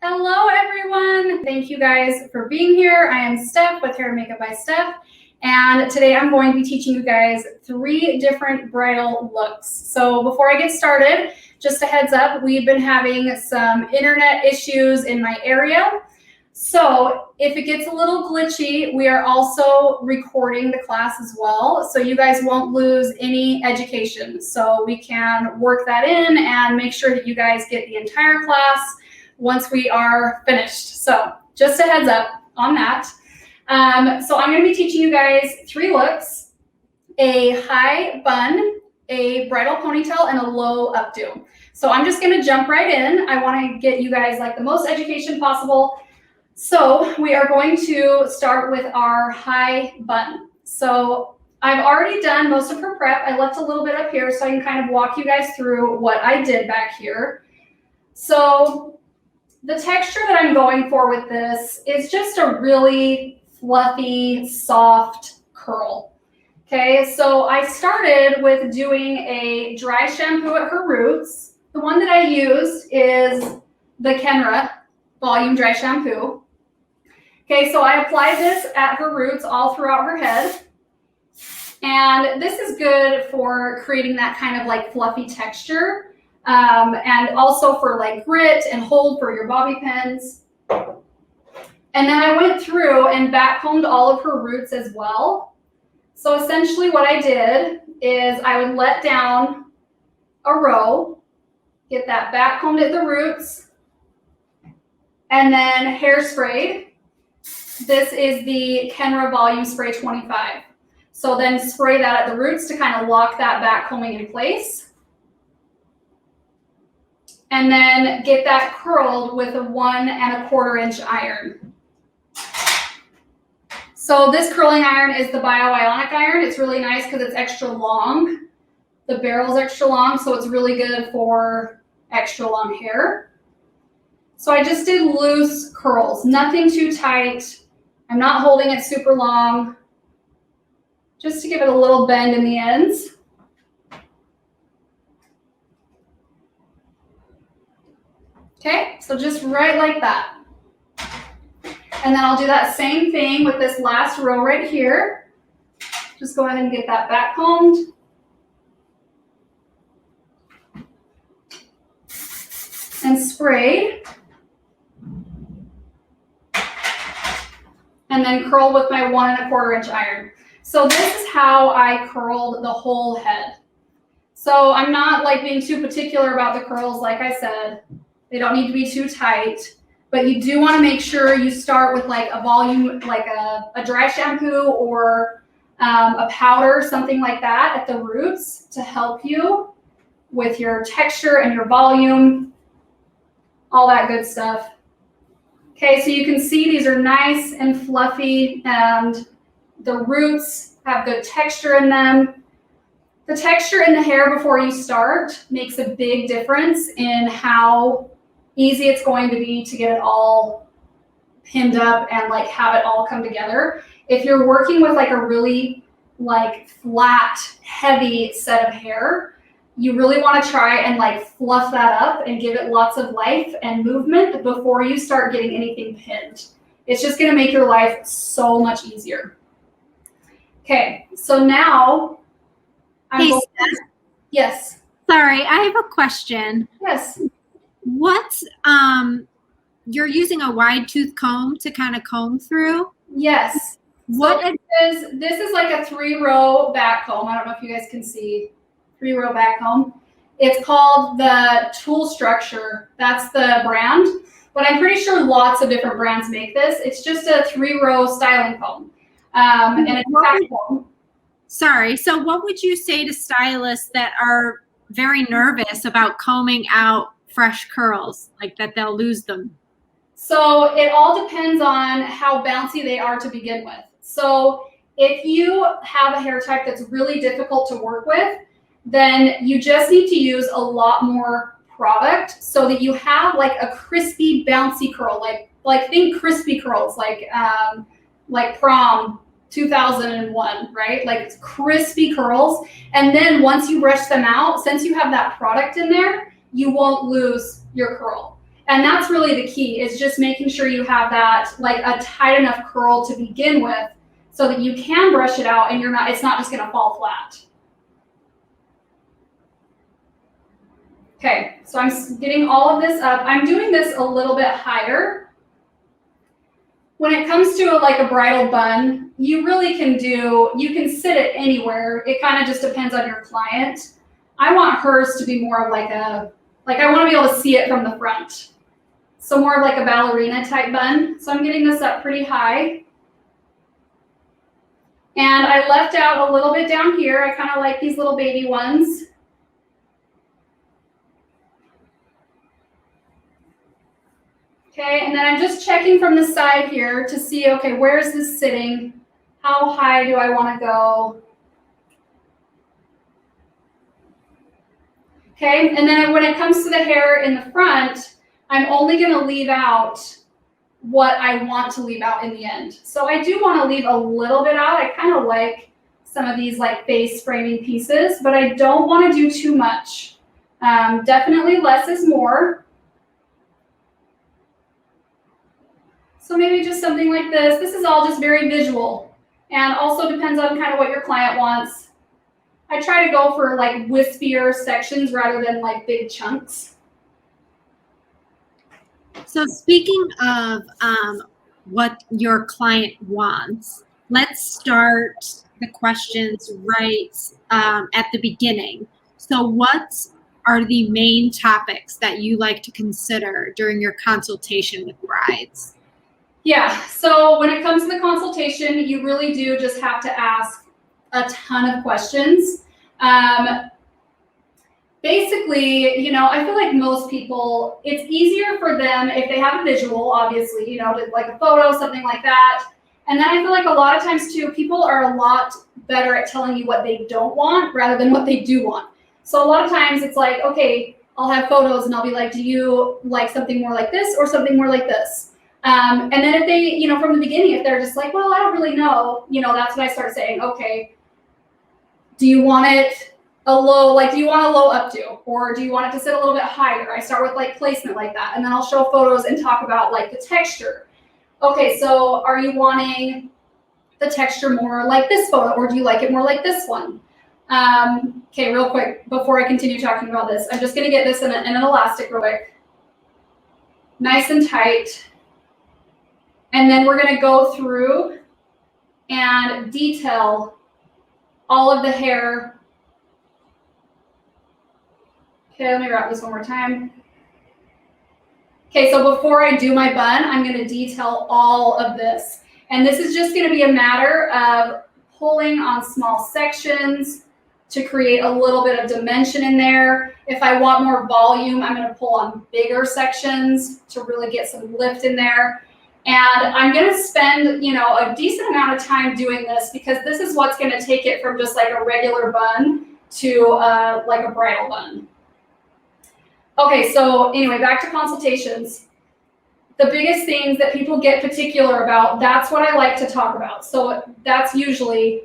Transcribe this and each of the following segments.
Hello, everyone. Thank you guys for being here. I am Steph with Hair and Makeup by Steph, and today I'm going to be teaching you guys 3 different bridal looks. So before I get started, just a heads up, we've been having some internet issues in my area. So if it gets a little glitchy, we are also recording the class as well, so you guys won't lose any education. So we can work that in and make sure that you guys get the entire class once we are finished. So just a heads up on that. So I'm going to be teaching you guys 3 looks: a high bun, a bridal ponytail, and a low updo. So I'm just going to jump right in. I want to get you guys like the most education possible. So we are going to start with our high bun. So I've already done most of her prep. I left a little bit up here so I can kind of walk you guys through what I did back here. So the texture that I'm going for with this is just a really fluffy, soft curl. Okay, so I started with doing a dry shampoo at her roots. The one that I used is the Kenra Volume Dry Shampoo. Okay, so I applied this at her roots all throughout her head. And this is good for creating that kind of like fluffy texture. And also for like grit and hold for your bobby pins. And then I went through and backcombed all of her roots as well. So essentially what I did is I would let down a row, get that backcombed at the roots, and then hairsprayed. This is the Kenra Volume Spray 25. So then spray that at the roots to kind of lock that backcombing in place. And then get that curled with a 1 1/4 inch iron. So this curling iron is the Bio-Ionic iron. It's really nice because it's extra long. The barrel is extra long, so it's really good for extra long hair. So I just did loose curls, nothing too tight. I'm not holding it super long, just to give it a little bend in the ends. Okay, so just right like that. And then I'll do that same thing with this last row right here. Just go ahead and get that back combed. And sprayed. And then curl with my 1 1/4 inch iron. So this is how I curled the whole head. So I'm not like being too particular about the curls, like I said. They don't need to be too tight, but you do want to make sure you start with like a volume, like a dry shampoo or a powder, something like that at the roots to help you with your texture and your volume, all that good stuff. Okay, so you can see these are nice and fluffy and the roots have good texture in them. The texture in the hair before you start makes a big difference in how easy it's going to be to get it all pinned up and like have it all come together. If you're working with like a really like flat, heavy set of hair, you really want to try and like fluff that up and give it lots of life and movement before you start getting anything pinned. It's just going to make your life so much easier. Okay, so now Hey, Steph. Yes. Sorry, I have a question. Yes. What's you're using a wide tooth comb to kind of comb through? Yes. What so this is like a 3-row back comb. I don't know if you guys can see 3-row back comb. It's called the Tool Structure. That's the brand, but I'm pretty sure lots of different brands make this. It's just a 3-row styling comb, and it's a back comb. Sorry. So what would you say to stylists that are very nervous about combing out fresh curls, like that they'll lose them? So it all depends on how bouncy they are to begin with. So if you have a hair type that's really difficult to work with, then you just need to use a lot more product so that you have like a crispy, bouncy curl, like think crispy curls, like prom 2001, right? Like it's crispy curls. And then once you brush them out, since you have that product in there, you won't lose your curl. And that's really the key, is just making sure you have that, like a tight enough curl to begin with so that you can brush it out and it's not just gonna fall flat. Okay, so I'm getting all of this up. I'm doing this a little bit higher. When it comes to like a bridal bun, you really you can sit it anywhere. It kind of just depends on your client. I want hers to be more of like I want to be able to see it from the front. So more of like a ballerina type bun. So I'm getting this up pretty high. And I left out a little bit down here. I kind of like these little baby ones. Okay, and then I'm just checking from the side here to see, okay, where is this sitting? How high do I want to go? Okay, and then when it comes to the hair in the front, I'm only going to leave out what I want to leave out in the end. So I do want to leave a little bit out. I kind of like some of these like face framing pieces, but I don't want to do too much. Definitely less is more. So maybe just something like this. This is all just very visual and also depends on kind of what your client wants. I try to go for like wispier sections rather than like big chunks. So speaking of what your client wants, let's start the questions right at the beginning. So what are the main topics that you like to consider during your consultation with brides? Yeah, so when it comes to the consultation, you really do just have to ask a ton of questions. Basically, you know, I feel like most people, it's easier for them if they have a visual, obviously, you know, like a photo, something like that. And then I feel like a lot of times too, people are a lot better at telling you what they don't want rather than what they do want. So a lot of times it's like, okay, I'll have photos and I'll be like, do you like something more like this or something more like this? And then if they, you know, from the beginning, if they're just like, well, I don't really know, you know, that's when I start saying, okay, do you want it a low, like, do you want a low updo, or do you want it to sit a little bit higher? I start with like placement like that, and then I'll show photos and talk about like the texture. Okay, so are you wanting the texture more like this photo, or do you like it more like this one? Okay, real quick, before I continue talking about this, I'm just gonna get this in an elastic real quick. Nice and tight. And then we're gonna go through and detail all of the hair. Okay, let me wrap this one more time. Okay, so before I do my bun, I'm gonna detail all of this. And this is just gonna be a matter of pulling on small sections to create a little bit of dimension in there. If I want more volume, I'm gonna pull on bigger sections to really get some lift in there. And I'm gonna spend, you know, a decent amount of time doing this because this is what's gonna take it from just like a regular bun to like a bridal bun. Okay, so anyway, back to consultations. The biggest things that people get particular about, that's what I like to talk about. So that's usually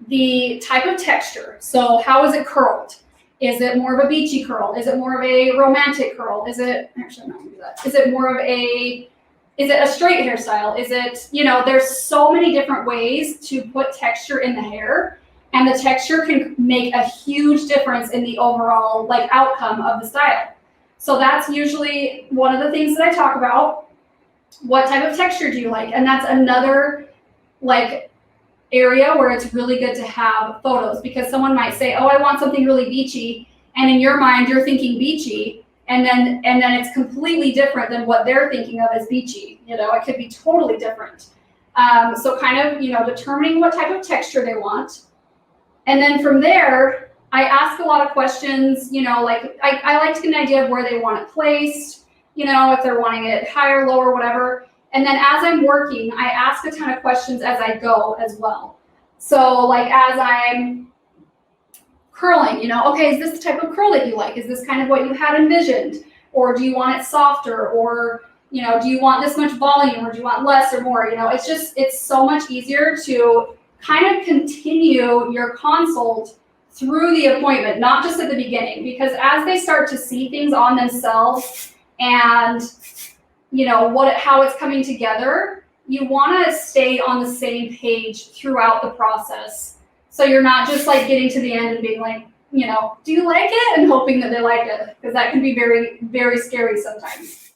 the type of texture. So how is it curled? Is it more of a beachy curl? Is it more of a romantic curl? Is it, actually I'm not gonna do that. Is it more of a, is it a straight hairstyle? Is it, you know, there's so many different ways to put texture in the hair, and the texture can make a huge difference in the overall like outcome of the style. So that's usually one of the things that I talk about. What type of texture do you like? And that's another like area where it's really good to have photos, because someone might say, oh, I want something really beachy, and in your mind you're thinking beachy, and then it's completely different than what they're thinking of as beachy. You know, it could be totally different. So kind of, you know, determining what type of texture they want. And then from there, I ask a lot of questions, you know, like I like to get an idea of where they want it placed, you know, if they're wanting it higher, lower, whatever. And then as I'm working, I ask a ton of questions as I go as well. So like as I'm curling, you know, okay, is this the type of curl that you like? Is this kind of what you had envisioned? Or do you want it softer? Or, you know, do you want this much volume, or do you want less or more? You know, it's just, it's so much easier to kind of continue your consult through the appointment, not just at the beginning, because as they start to see things on themselves and you know how it's coming together, you want to stay on the same page throughout the process. So you're not just like getting to the end and being like, you know, do you like it? And hoping that they like it, because that can be very, very scary sometimes.